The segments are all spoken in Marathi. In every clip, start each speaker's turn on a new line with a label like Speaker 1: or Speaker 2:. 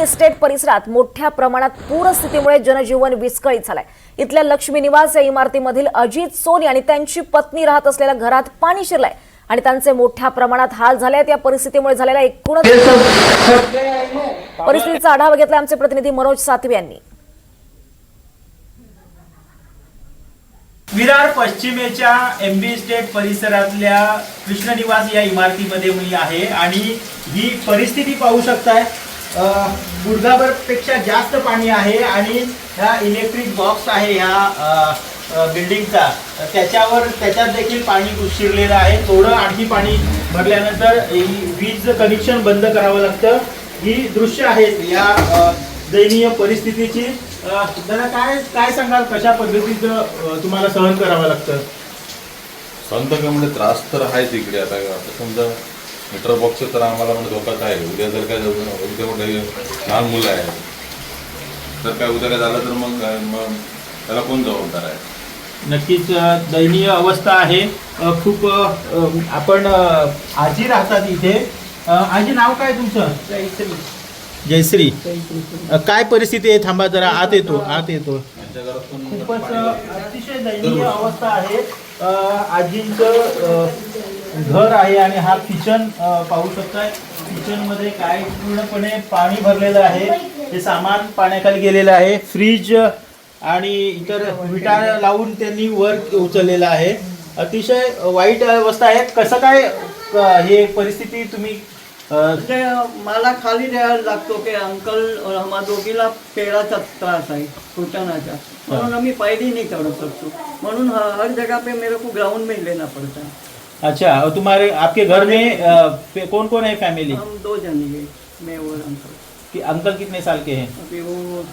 Speaker 1: इस्टेट परिसरात मोठ्या प्रमाणात पूरस्थितीमुळे जनजीवन विस्कळीत झालंय। इथल्या लक्ष्मी निवास या इमारतीमधील अजित सोनी आणि त्यांची पत्नी राहत असलेल्या घरात पाणी शिरलंय आणि त्यांचे मोठ्या प्रमाणात हाल झाले आहेत। या परिस्थितीमुळे झालेल्या एकूणच परिस्थितीचा आढावा घेतला आमचे प्रतिनिधी मनोज सातवे यांनी।
Speaker 2: विरार पश्चिमेच्या एमबी इस्टेट परिसरातल्या कृष्ण निवास या इमारतीमध्ये मी आहे आणि ही परिस्थिती पाहू शकताय। गुडघाभर पेक्षा जास्त पाणी आहे आणि हा इलेक्ट्रिक बॉक्स आहे ह्या बिल्डिंगचा, त्याच्यात देखील पाणी शिरलेलं आहे। थोडं आणखी पाणी भरल्यानंतर वीज कनेक्शन बंद करावं लागतं। ही दृश्य आहेत या दयनीय परिस्थितीची। दादा काय सांगाल, कशा पद्धतीचं तुम्हाला सहन करावं लागतं?
Speaker 3: सहन तर म्हणजे त्रास तर आहे तिकडे। आता समजा मीटर बॉक्स तर आम्हाला म्हणजे धोकाच आहे। उद्या जर काय उद्या कुठे लहान मुलं आहे तर काय उद्या काय झालं तर मग त्याला कोण जबाबदार आहे?
Speaker 2: नक्कीच दयनीय अवस्था आहे। खूप आपण आजी राहतात इथे। आजी, नाव काय तुमचं? जयश्री। काय परिस्थिती आहे? थांबा जरा, आत येतो। खूपच अतिशय दयनीय अवस्था आहे। आजींचं घर आहे आणि हा किचन पाहू शकताय। किचन मध्ये काय पूर्णपणे पाणी भरलेलं आहे। हे सामान पाण्याखाली गेलेलं आहे। फ्रीज आणि इतर विटा लावून त्यांनी वर उचललेलं आहे। अतिशय वाईट अवस्था आहे। कसं काय हे परिस्थिती तुम्ही?
Speaker 4: मला खाली द्यायला लागतो की अंकल आम्हा दोघीला पेड़ाचा त्रास आहे, घुटनाचा, म्हणून आम्ही पायरी नहीं चढ़ सकतो, म्हणून हर जगह पे मेरे को ग्राउंड में लेना पड़ता है।
Speaker 2: अच्छा, और तुम्हारे आपके घर में कौन कौन है फैमिली?
Speaker 4: हम 2 जन ही, मैं और अंकल।
Speaker 2: कि अंकल कितने साल के हैं?
Speaker 4: अभी वो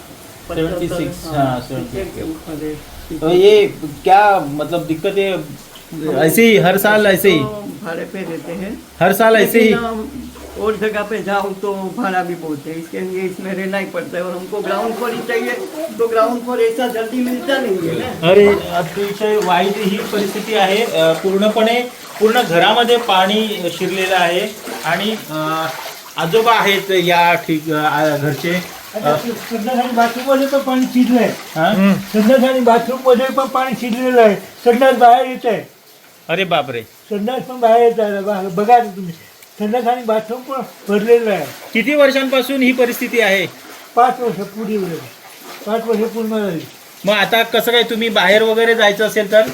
Speaker 2: 76। हाँ, 76। तो
Speaker 4: तो
Speaker 2: ये क्या मतलब दिक्कत है? ऐसे ही हर साल ऐसे ही
Speaker 4: भाड़े पे रहते हैं,
Speaker 2: हर साल ऐसे ही?
Speaker 4: और जगह पे जाऊँ तो भाड़ा भी बहुत है, इसके लिए इसमें रहना ही पड़ता है। और हमको ग्राउंड फ्लोर ही चाहिए, तो ग्राउंड फ्लोर ऐसा जल्दी मिलता नहीं है ना।
Speaker 2: अरे, अतिशय वाईट ही परिस्थिती आहे। पूर्ण घरामध्ये पाणी शिरलेलं आहे आणि आजोबा आहेत या घरचे।
Speaker 5: संडास आणि बाथरूम मध्ये पण पाणी शिरलंय। संडास आणि बाथरूम मध्ये पण पाणी शिरलेलं आहे। संडास बाहेर येत आहे।
Speaker 2: अरे बापरे,
Speaker 5: संडास पण बाहेर येत आहे, बघा तुम्ही। संडास आणि बाथरूम पण भरलेलं आहे।
Speaker 2: किती वर्षांपासून ही परिस्थिती आहे?
Speaker 5: 5 वर्ष पुढे 5 वर्ष पूर्ण झाली।
Speaker 2: मग आता कसं काय, तुम्ही बाहेर वगैरे जायचं असेल तर?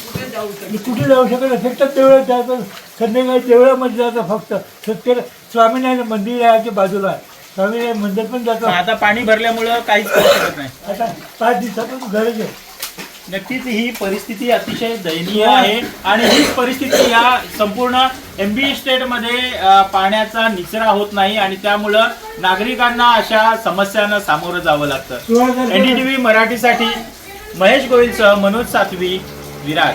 Speaker 5: कुठे जाऊ शकत नाही, फक्त तेवढं जातं। संध्याकाळी देवळामध्ये जातं फक्त। सत्य स्वामीनारायण मंदिर आहे आमच्या बाजूला, स्वामीनारायण मंदिर पण जातं।
Speaker 2: आता पाणी भरल्यामुळं काहीच करू शकत नाही।
Speaker 5: आता 5 दिवसापासून घरच आहे।
Speaker 2: नक्कीच ही परिस्थिती अतिशय दयनीय आहे आणि ही परिस्थिती या संपूर्ण एमबी इस्टेटमध्ये पाण्याचा निचरा होत नाही आणि त्यामुळं नागरिकांना अशा समस्यांना सामोरं जावं लागतं। NDTV मराठीसाठी महेश गोविलसह मनोज सातवी, विरार।